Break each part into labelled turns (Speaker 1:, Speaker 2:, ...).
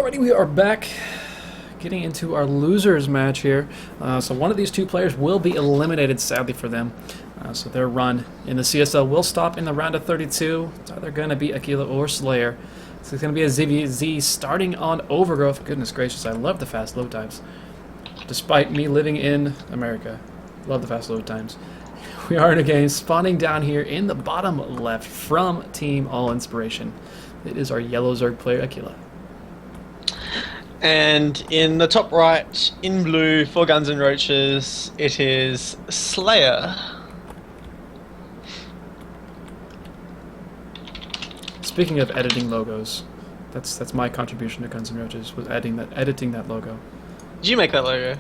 Speaker 1: Alrighty, we are back getting into our losers match here. So one of these two players will be eliminated, sadly for them. So their run in the CSL will stop in the round of 32. It's either going to be Aquila or Slayer. So it's going to be a ZVZ starting on Overgrowth. Goodness gracious, I love the fast load times. Despite me living in America, love the fast load times. We are in a game spawning down here in the bottom left from Team All Inspiration. It is our yellow Zerg player, Aquila.
Speaker 2: And in the top right, in blue, for Guns and Roaches, it is Slayer.
Speaker 1: Speaking of editing logos, that's my contribution to Guns and Roaches, was editing that logo.
Speaker 2: Did you make that logo?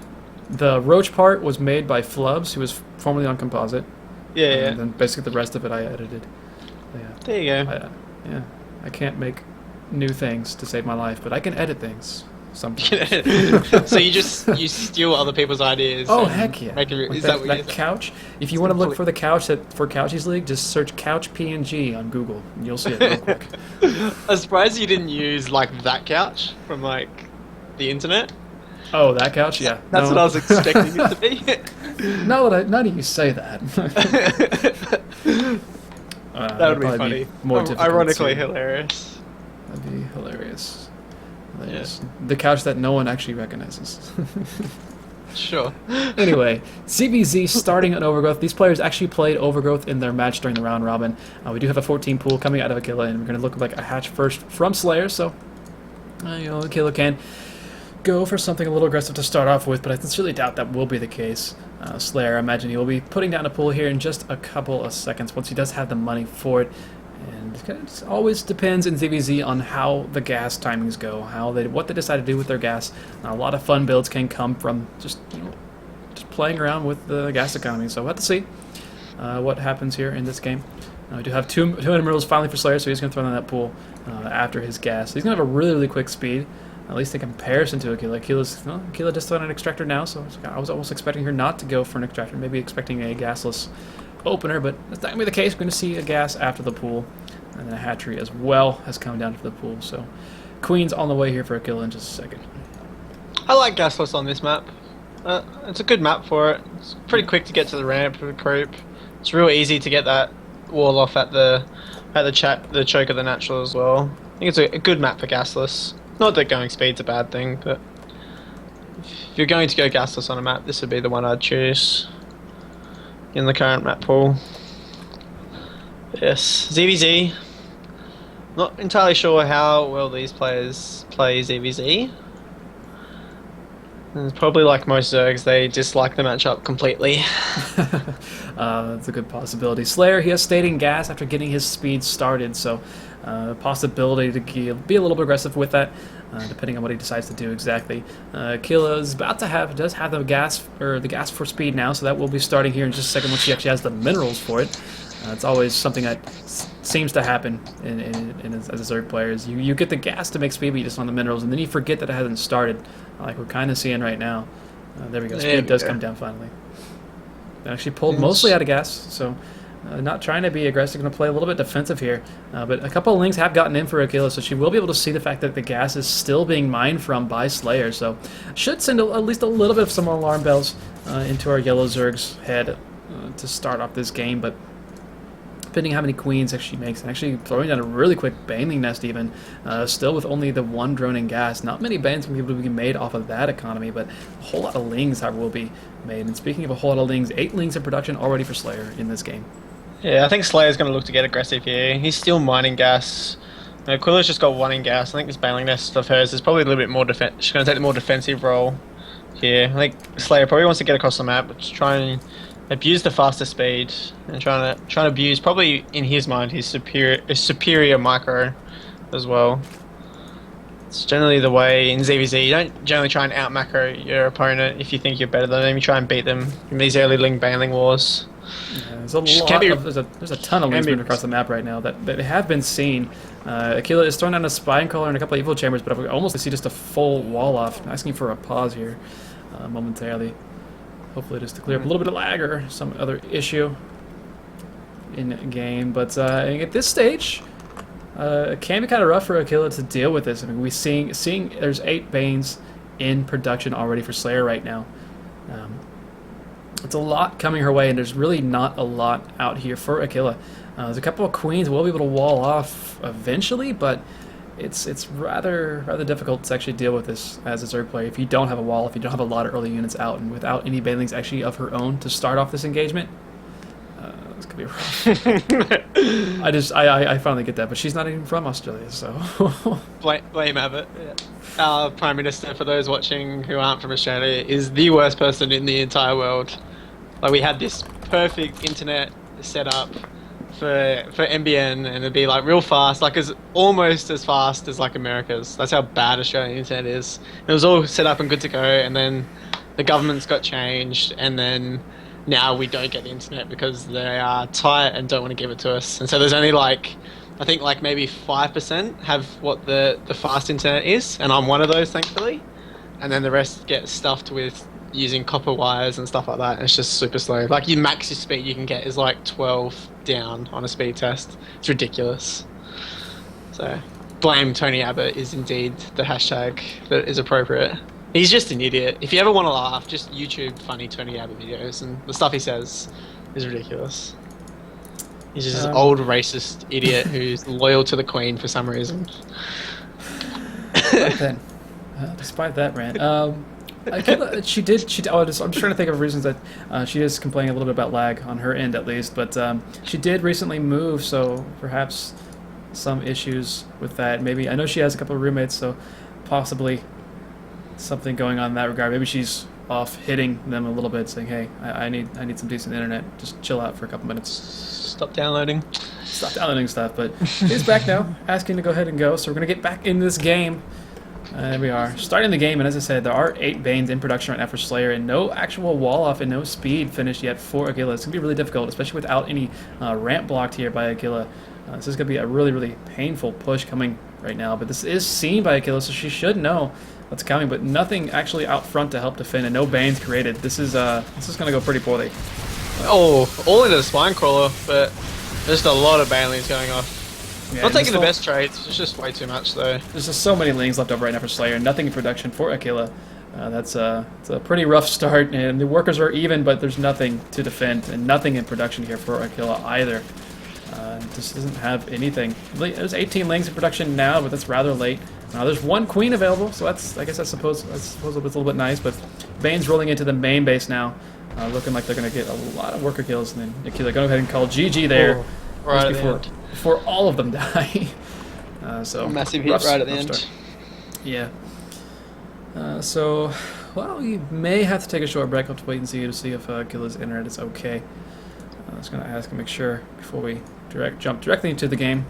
Speaker 1: The Roach part was made by Flubs, who was formerly on Composite.
Speaker 2: Yeah,
Speaker 1: And then basically the rest of it I edited. Yeah.
Speaker 2: There you go.
Speaker 1: I can't make new things to save my life, but I can edit things sometimes.
Speaker 2: So you steal other people's ideas.
Speaker 1: Oh heck yeah!
Speaker 2: Make it,
Speaker 1: like
Speaker 2: is that what
Speaker 1: that couch? If you want to look for the couch for Couchies League, just search couch PNG on Google, and you'll see it real quick.
Speaker 2: I'm surprised you didn't use like that couch from like the internet.
Speaker 1: Oh, that couch? Yeah.
Speaker 2: That's what I was expecting it to be.
Speaker 1: Now that you say that.
Speaker 2: That would be funny.
Speaker 1: More difficult.
Speaker 2: Ironically hilarious.
Speaker 1: That'd be hilarious.
Speaker 2: Yeah.
Speaker 1: The couch that no one actually recognizes.
Speaker 2: Sure.
Speaker 1: Anyway, CBZ starting on Overgrowth. These players actually played Overgrowth in their match during the round robin. We do have a 14 pool coming out of Aquila, and we're going to look like a hatch first from Slayer, so Aquila can go for something a little aggressive to start off with, but I sincerely doubt that will be the case. Slayer, I imagine he will be putting down a pool here in just a couple of seconds once he does have the money for it. And it always depends in ZVZ on how the gas timings go, what they decide to do with their gas. A lot of fun builds can come from just playing around with the gas economy. So we'll have to see what happens here in this game. We do have two emeralds finally for Slayer, so he's going to throw in that pool after his gas. He's going to have a really quick speed, at least in comparison to Aquila. Aquila just thrown an extractor now, so I was almost expecting her not to go for an extractor, maybe expecting a gasless opener, but that's not going to be the case. We're going to see a gas after the pool, and then a hatchery as well has come down for the pool. So Queen's on the way here for Aquila in just a second.
Speaker 2: I like gasless on this map. It's a good map for it. It's pretty quick to get to the ramp or the creep. It's real easy to get that wall off at the choke of the natural as well. I think it's a good map for gasless. Not that going speed's a bad thing, but if you're going to go gasless on a map, this would be the one I'd choose in the current map pool. Yes, ZVZ. Not entirely sure how well these players play ZVZ. And probably like most Zergs, they dislike the matchup completely.
Speaker 1: That's a good possibility. Slayer, he has stayed in gas after getting his speed started, so possibility to be a little bit aggressive with that, depending on what he decides to do exactly. Aquila is does have the gas for speed now, so that will be starting here in just a second once he actually has the minerals for it. It's always something that seems to happen as a Zerg player. Is you get the gas to make speed, but you just want the minerals, and then you forget that it hasn't started, like we're kind of seeing right now. There we go. Speed does come down finally. They actually pulled mostly out of gas, so not trying to be aggressive. Going to play a little bit defensive here, but a couple of lings have gotten in for Aquila, so she will be able to see the fact that the gas is still being mined from by Slayer. So should send at least a little bit of some alarm bells into our yellow Zerg's head to start off this game, but depending how many queens actually makes, and actually throwing down a really quick baning nest even, still with only the one drone in gas. Not many bans can be made off of that economy, but a whole lot of lings will be made. And speaking of a whole lot of lings, 8 lings in production already for Slayer in this game.
Speaker 2: Yeah, I think Slayer's going to look to get aggressive here. He's still mining gas. Aquila's just got 1 in gas. I think this baning nest of hers is probably a little bit more she's going to take the more defensive role here. I think Slayer probably wants to get across the map, but try and abuse the faster speed and trying to abuse, probably in his mind, his superior micro as well. It's generally the way in ZVZ. You don't generally try and out macro your opponent if you think you're better than them. You try and beat them in these early ling baneling wars.
Speaker 1: Yeah, there's a ton of links moving across the map right now that have been seen. Aquila is throwing down a spine collar and a couple of evil chambers, but I almost see just a full wall off. I'm asking for a pause here momentarily. Hopefully just to clear up a little bit of lag or some other issue in game. But at this stage, It can be kind of rough for Aquila to deal with this. I mean, we seeing there's 8 Banes in production already for Slayer right now. It's a lot coming her way, and there's really not a lot out here for Aquila. There's a couple of Queens we'll be able to wall off eventually, but it's rather difficult to actually deal with this as a Zerg player if you don't have a wall, if you don't have a lot of early units out, and without any banelings actually of her own to start off this engagement. This could be rough. I finally get that, but she's not even from Australia, so
Speaker 2: Blame Abbott. Yeah. Our Prime Minister, for those watching who aren't from Australia, is the worst person in the entire world. Like, we had this perfect internet set up for NBN, and it'd be like real fast, like almost as fast as like America's. That's how bad Australian internet is. It was all set up and good to go, and then the government's got changed, and then now we don't get the internet because they are tight and don't want to give it to us. And so there's only like, I think like maybe 5% have what the fast internet is, and I'm one of those, thankfully. And then the rest get stuffed with using copper wires and stuff like that, and it's just super slow. Like, your max speed you can get is like 12 down on a speed test. It's ridiculous. So, blame Tony Abbott is indeed the hashtag that is appropriate. He's just an idiot. If you ever want to laugh, just YouTube funny Tony Abbott videos, and the stuff he says is ridiculous. He's just this old racist idiot who's loyal to the Queen for some reason.
Speaker 1: Right then, despite that rant, she did. I'm just trying to think of reasons that she is complaining a little bit about lag on her end, at least. But she did recently move, so perhaps some issues with that. Maybe I know she has a couple of roommates, so possibly something going on in that regard. Maybe she's off hitting them a little bit, saying, "Hey, I need some decent internet. Just chill out for a couple minutes.
Speaker 2: Stop downloading
Speaker 1: stuff." But she's back now, asking to go ahead and go. So we're gonna get back in this game. There we are, starting the game, and as I said, there are 8 Banes in production right now for Slayer, and no actual wall off and no speed finished yet for Aquila. It's gonna be really difficult, especially without any ramp blocked here by Aquila. This is gonna be a really painful push coming right now. But this is seen by Aquila, so she should know what's coming. But nothing actually out front to help defend, and no Banes created. This is gonna go pretty poorly.
Speaker 2: Oh, all into the spine crawler, but just a lot of banelings going off. Yeah, not taking the best trades, it's just way too much though.
Speaker 1: There's just so many lings left over right now for Slayer, nothing in production for Aquila. It's a pretty rough start, and the workers are even, but there's nothing to defend, and nothing in production here for Aquila either. Just doesn't have anything. There's 18 lings in production now, but that's rather late. There's 1 queen available, so I guess I suppose it's a little bit nice, but Bane's rolling into the main base now, looking like they're going to get a lot of worker kills, and then Aquila go ahead and call GG there.
Speaker 2: Right
Speaker 1: before all of them die. So
Speaker 2: massive hit right at the end.
Speaker 1: Start. Yeah. So, well, you may have to take a short break. I'll have to wait and see if Aquila's internet is okay. I was going to ask and make sure before we jump directly into the game.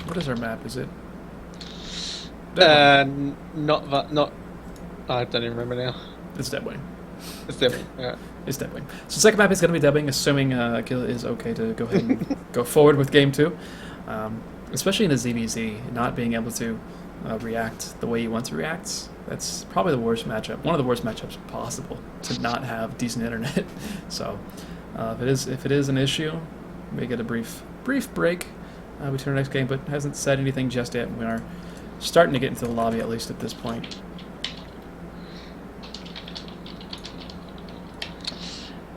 Speaker 1: What is our map? Is it?
Speaker 2: Not. I don't even remember now.
Speaker 1: It's Deadwing.
Speaker 2: It's Deadwing, yeah.
Speaker 1: It's Deadwing. So second map is going to be Deadwing, assuming Aquila is okay to go ahead and go forward with game 2. Especially in a ZBZ, not being able to react the way you want to react. That's probably the worst matchup. One of the worst matchups possible to not have decent internet. So if it is an issue, we may get a brief break between our next game, but hasn't said anything just yet. We are starting to get into the lobby, at least at this point.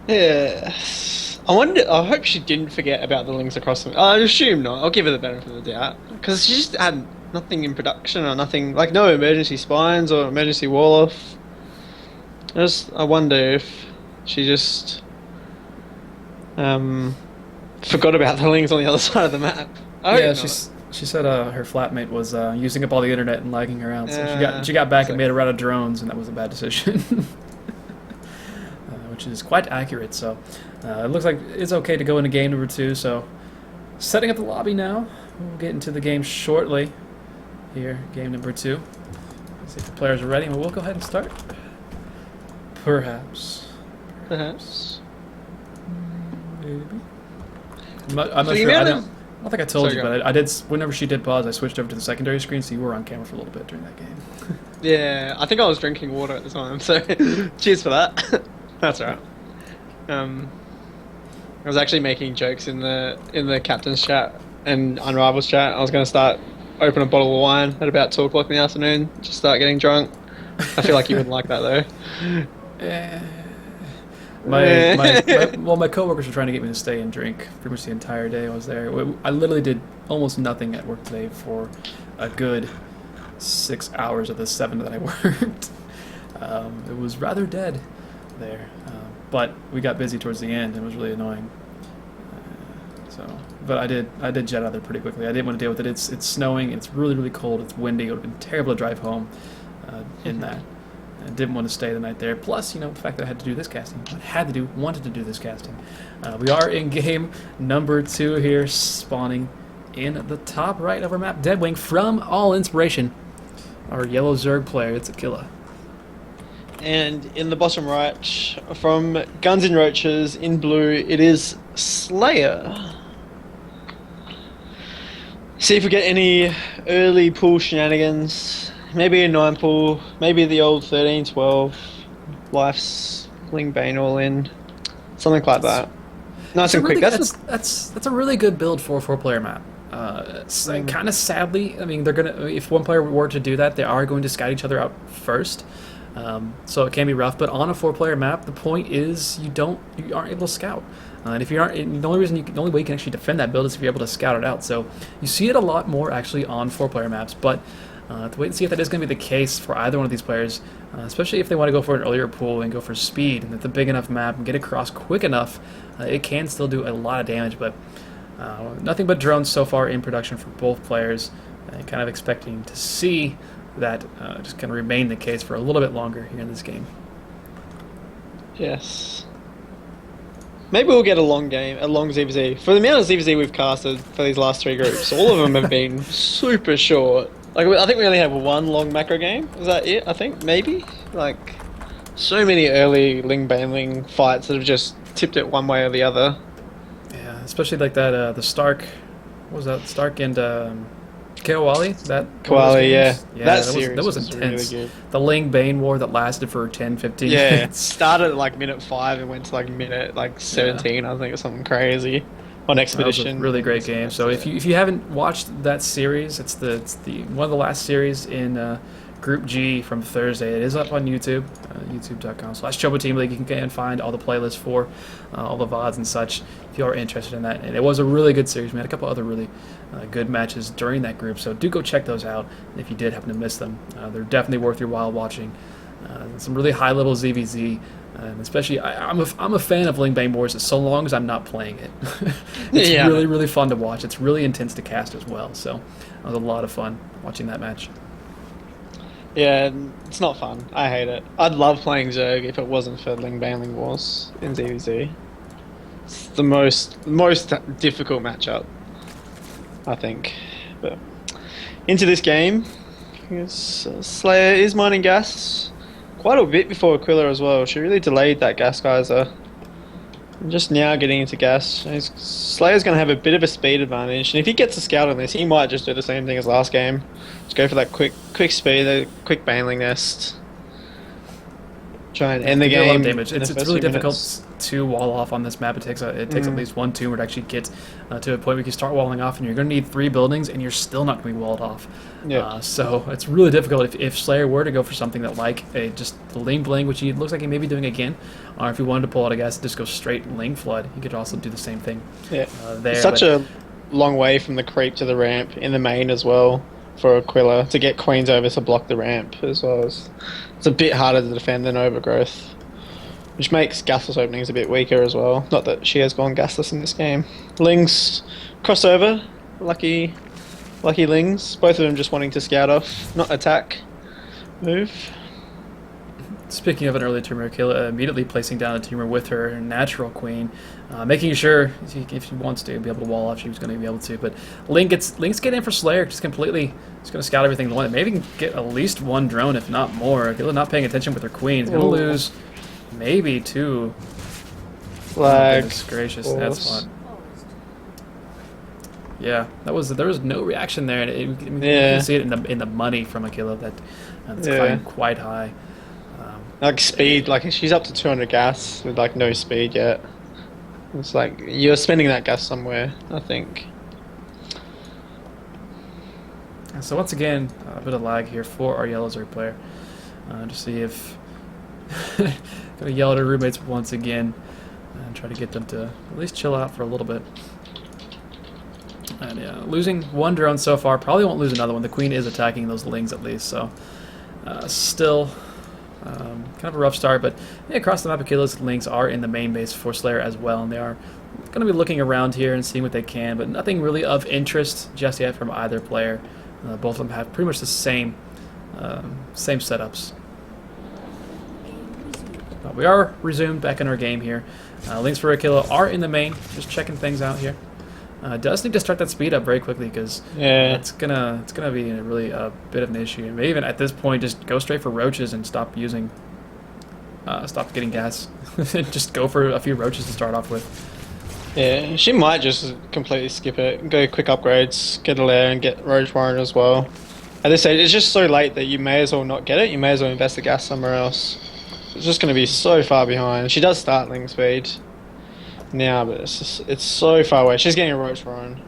Speaker 2: Yeah. I hope she didn't forget about the links across them. I assume not. I'll give her the benefit of the doubt. Because she just had nothing in production, or nothing, like no emergency spines or emergency wall off. I wonder if she just forgot about the links on the other side of the map.
Speaker 1: Yeah, she said her flatmate was using up all the internet and lagging her out. So she got back and made a route of drones, and that was a bad decision. Which is quite accurate. So it looks like it's okay to go into game number 2. So setting up the lobby now. We'll get into the game shortly. Here, game number 2. Let's see if the players are ready, and we'll go ahead and start. Perhaps. Maybe. I'm not sure. I don't think I told you, but I did. Whenever she did pause, I switched over to the secondary screen, so you were on camera for a little bit during that game.
Speaker 2: Yeah, I think I was drinking water at the time, so cheers for that. That's all right. I was actually making jokes in the captain's chat and Unrivals chat. I was going to start open a bottle of wine at about 2 o'clock in the afternoon, just start getting drunk. I feel like you wouldn't like that though.
Speaker 1: Eh. My coworkers were trying to get me to stay and drink pretty much the entire day I was there. I literally did almost nothing at work today for a good 6 hours of the 7 that I worked. It was rather dead there, but we got busy towards the end and it was really annoying. But I did jet out there pretty quickly. I didn't want to deal with it. It's snowing. It's really cold. It's windy. It would have been terrible to drive home in that. I didn't want to stay the night there. Plus, the fact that I had to do this casting. Wanted to do this casting. We are in game number 2 here, spawning in the top right of our map. Deadwing from All Inspiration. Our yellow Zerg player, it's Aquila.
Speaker 2: And in the bottom right, from Guns N' Roaches in blue, it is Slayer. See if we get any early pool shenanigans. Maybe a 9 pool, maybe the old 13-12, Life's Ling Bane all in. Something like that. Nice and quick.
Speaker 1: That's a really good build for a 4-player map. Kind of sadly, they're gonna, if one player were to do that, they are going to scout each other out first. So it can be rough, but on a 4-player map, the point is you aren't able to scout. And if you aren't, the only way you can actually defend that build is if you're able to scout it out. So you see it a lot more actually on 4-player maps, but to wait and see if that is going to be the case for either one of these players, especially if they want to go for an earlier pool and go for speed, and it's a big enough map and get across quick enough, it can still do a lot of damage. But nothing but drones so far in production for both players, and kind of expecting to see that just kind of remain the case for a little bit longer here in this game.
Speaker 2: Yes. Maybe we'll get a long game, a long ZVZ. For the amount of ZVZ we've casted for these last 3 groups, all of them have been super short. Like, I think we only have one long macro game. Is that it? I think, maybe? Like, so many early Ling Banling fights that have just tipped it one way or the other.
Speaker 1: Yeah, especially like that, the Stark, what was that? Stark and Kawali?
Speaker 2: Kawali, yeah.
Speaker 1: That was intense. Really good. The Ling Bane war that lasted for 10, 15 minutes.
Speaker 2: It started at like minute 5 and went to like minute 17, I think, or something crazy. On Expedition.
Speaker 1: That was a really great game. So if you haven't watched that series, it's the one of the last series in Group G from Thursday. It is up on YouTube, youtube.com/Chobo Team League. You can find all the playlists for all the VODs and such if you are interested in that. And it was a really good series. We had a couple other really good matches during that group, so do go check those out if you did happen to miss them. They're definitely worth your while watching. Some really high-level ZVZ, and especially I'm a fan of Ling Bane Wars so long as I'm not playing it. It's really fun to watch. It's really intense to cast as well, so it was a lot of fun watching that match.
Speaker 2: Yeah, it's not fun. I hate it. I'd love playing Zerg if it wasn't for Ling Bane Wars in ZVZ. It's the most difficult matchup, I think. But into this game, Slayer is mining gas quite a bit before Aquila as well. She really delayed that gas geyser. And just now getting into gas. Slayer's going to have a bit of a speed advantage, and if he gets a scout on this, he might just do the same thing as last game. Just go for that quick speed, the quick Baneling nest. Try and end the game. A lot of
Speaker 1: damage. It's really difficult to wall off on this map. It takes at least 1 tumor to actually get to a point where you can start walling off, and you're going to need 3 buildings, and you're still not going to be walled off. Yeah. So it's really difficult if Slayer were to go for something that just the Ling Bling, which he looks like he may be doing again, or if he wanted to pull out a gas and just go straight Ling Flood, he could also do the same thing. Yeah.
Speaker 2: Such a long way from the creep to the ramp in the main as well for Aquila to get Queens over to block the ramp as well. It's a bit harder to defend than Overgrowth, which makes gasless openings a bit weaker as well. Not that she has gone gasless in this game. Lings crossover, lucky Lings. Both of them just wanting to scout off, not attack. Move.
Speaker 1: Speaking of an early tumor, Aquila immediately placing down a tumor with her natural queen, making sure if she wants to be able to wall off, she was going to be able to. But Link's getting in for Slayer, just completely. Just going to scout everything. Maybe can get at least 1 drone, if not more. Aquila not paying attention with her queen. He's going to lose maybe 2.
Speaker 2: Flag.
Speaker 1: Oh, goodness gracious, that's fun. Yeah, there was no reaction there. You can see it in the money from Aquila that's quite high.
Speaker 2: Like speed, like she's up to 200 gas with like no speed yet. It's like you're spending that gas somewhere, I think.
Speaker 1: So once again, a bit of lag here for our yellow Zerg player. To see if gonna yell at her roommates once again and try to get them to at least chill out for a little bit. And yeah, losing one drone so far, probably won't lose another one. The queen is attacking those lings at least, so still kind of a rough start. But yeah, across the map, Akila's lings are in the main base for Slayer as well, and they are going to be looking around here and seeing what they can, but nothing really of interest just yet from either player. Both of them have pretty much the same setups. But we are resumed back in our game here. Lings for Akila are in the main, just checking things out here. Does need to start that speed up very quickly because it's gonna be really a bit of an issue. And maybe even at this point, just go straight for roaches and stop getting gas. Just go for a few roaches to start off with.
Speaker 2: Yeah, she might just completely skip it, go quick upgrades, get a lair and get Roach Warren as well. At this stage, it's just so late that you may as well not get it, you may as well invest the gas somewhere else. It's just going to be so far behind. She does start ling speed now, but it's so far away. She's getting a Roach Warren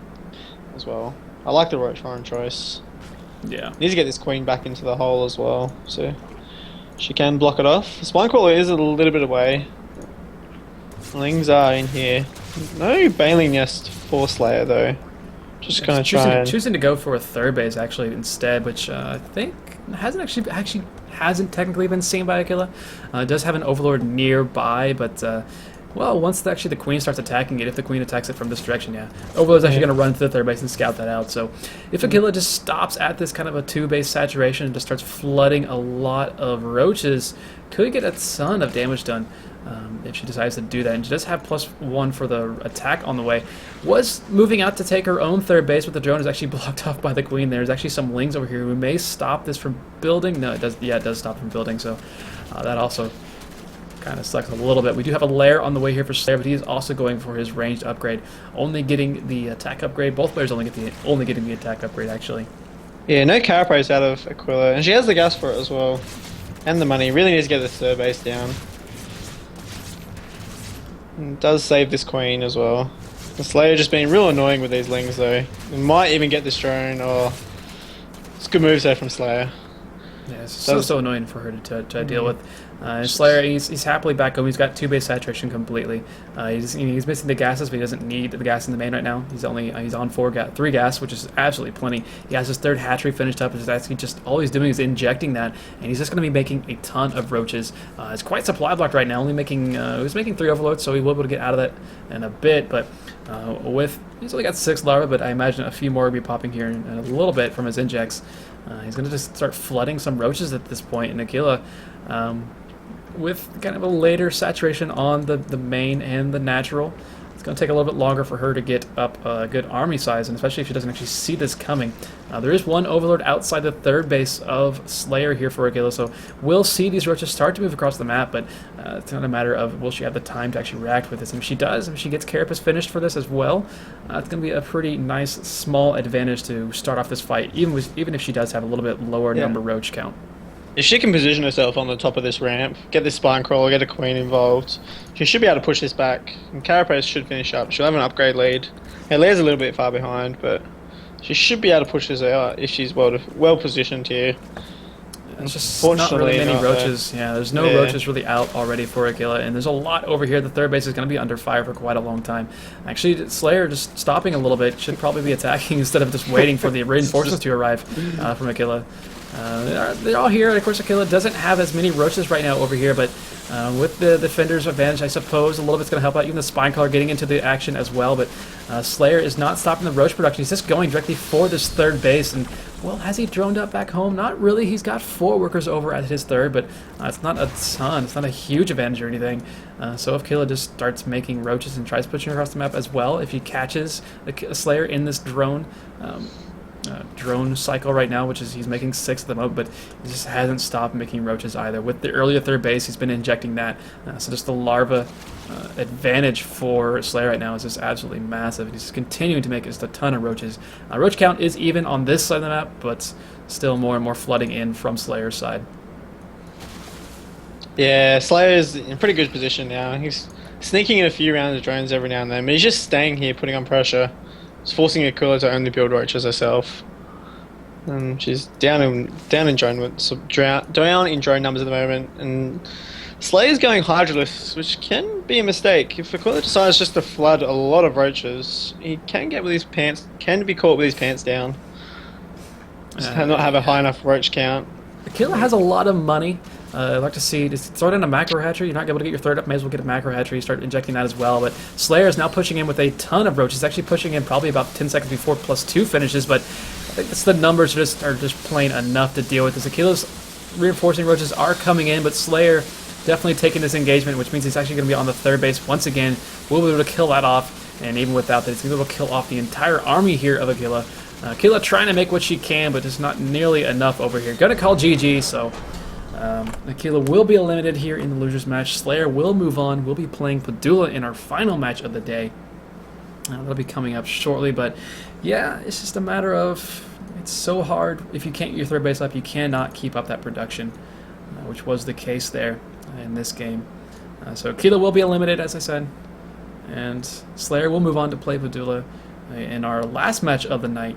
Speaker 2: as well. I like the Roach Warren choice.
Speaker 1: Yeah.
Speaker 2: Needs to get this queen back into the hole as well, so she can block it off. The Spine Crawler is a little bit away. Lings are in here. No Baneling Nest for Slayer though. Just gonna
Speaker 1: choosing to go for a third base actually instead, which I think hasn't technically been seen by Akila. It does have an Overlord nearby, but well, once the queen starts attacking it, if the queen attacks it from this direction, yeah, Overlord's actually going to run to the third base and scout that out. So if Akila just stops at this kind of a two-base saturation and just starts flooding a lot of roaches, could get a ton of damage done. If she decides to do that, and she does have +1 for the attack on the way. Was moving out to take her own third base, but the drone is actually blocked off by the queen. There's actually some lings over here who may stop this from building. No, it does. Yeah, it does stop from building. So that also kind of sucks a little bit. We do have a lair on the way here for Slayer, but he is also going for his ranged upgrade, only getting the attack upgrade. Both players only getting the attack upgrade actually.
Speaker 2: Yeah, no carapace out of Aquila, and she has the gas for it as well, and the money. Really needs to get the third base down. Does save this queen as well. The Slayer just being real annoying with these lings though. It might even get this drone, or it's good moves there from Slayer.
Speaker 1: Yeah, it's so annoying for her to deal with. Slayer, he's happily back home. He's got 2-base saturation completely. He's missing the gases, but he doesn't need the gas in the main right now. He's on 3 gas, which is absolutely plenty. He has his 3rd hatchery finished up. All he's doing is injecting that, and he's just going to be making a ton of roaches. It's quite supply blocked right now. He was making 3 overloads, so he will be able to get out of that in a bit. But he's only got 6 larvae, but I imagine a few more will be popping here in a little bit from his injects. He's going to just start flooding some roaches at this point, and Aquila, with kind of a later saturation on the main and the natural, it's going to take a little bit longer for her to get up a good army size, and especially if she doesn't actually see this coming. There is one Overlord outside the third base of Slayer here for Aquila, so we'll see these roaches start to move across the map, but it's not a matter of will she have the time to actually react with this. And if she does, if she gets Carapace finished for this as well, it's going to be a pretty nice small advantage to start off this fight, even if she does have a little bit lower number roach count.
Speaker 2: If she can position herself on the top of this ramp, get this Spine Crawler, get a queen involved, she should be able to push this back, and Carapace should finish up. She'll have an upgrade lead. Her lead's a little bit far behind, but she should be able to push this out if she's well positioned here.
Speaker 1: There's just not really many roaches. Yeah, there's no roaches really out already for Aquila, and there's a lot over here. The third base is going to be under fire for quite a long time. Actually, Slayer just stopping a little bit should probably be attacking instead of just waiting for the reinforcements to arrive from Aquila. They're all here, and of course Aquila doesn't have as many roaches right now over here, but with the defender's advantage, I suppose a little bit's going to help out. Even the Spine Crawler getting into the action as well, but Slayer is not stopping the roach production. He's just going directly for this third base, and well, has he droned up back home? Not really. He's got 4 workers over at his third, but it's not a ton. It's not a huge advantage or anything. So if Aquila just starts making roaches and tries pushing across the map as well, if he catches a Slayer in this drone cycle right now, which is he's making 6 at the moment, but he just hasn't stopped making roaches either. With the earlier third base, he's been injecting that. So just the larva advantage for Slayer right now is just absolutely massive. He's continuing to make just a ton of roaches. Roach count is even on this side of the map, but still more and more flooding in from Slayer's side.
Speaker 2: Yeah, Slayer's in pretty good position now. He's sneaking in a few rounds of drones every now and then, but he's just staying here, putting on pressure. He's forcing Aquila to only build roaches herself. And she's down in drone so down in drone numbers at the moment, and Slayer's going Hydralisk, which can be a mistake. If Aquila decides just to flood a lot of roaches, he can get with his pants, can be caught with his pants down. Just not have a high enough roach count.
Speaker 1: Aquila has a lot of money. I'd like to see, just throw it in a macro hatchery. You're not able to get your third up, may as well get a macro hatchery, start injecting that as well. But Slayer is now pushing in with a ton of roaches, actually pushing in probably about 10 seconds before +2 finishes, but I think it's the numbers are just plain enough to deal with this. Aquila's reinforcing roaches are coming in, but Slayer definitely taking this engagement, which means he's actually going to be on the third base once again. We'll be able to kill that off, and even without that, he's going to be able to kill off the entire army here of Aquila. Aquila trying to make what she can, but just not nearly enough over here. Gonna call GG, so Aquila will be eliminated here in the losers match. Slayer will move on. We'll be playing Padula in our final match of the day. That'll be coming up shortly, but yeah, it's just a matter of, it's so hard. If you can't get your third base up, you cannot keep up that production, which was the case there in this game. So Aquila will be eliminated, as I said, and Slayer will move on to play Padula in our last match of the night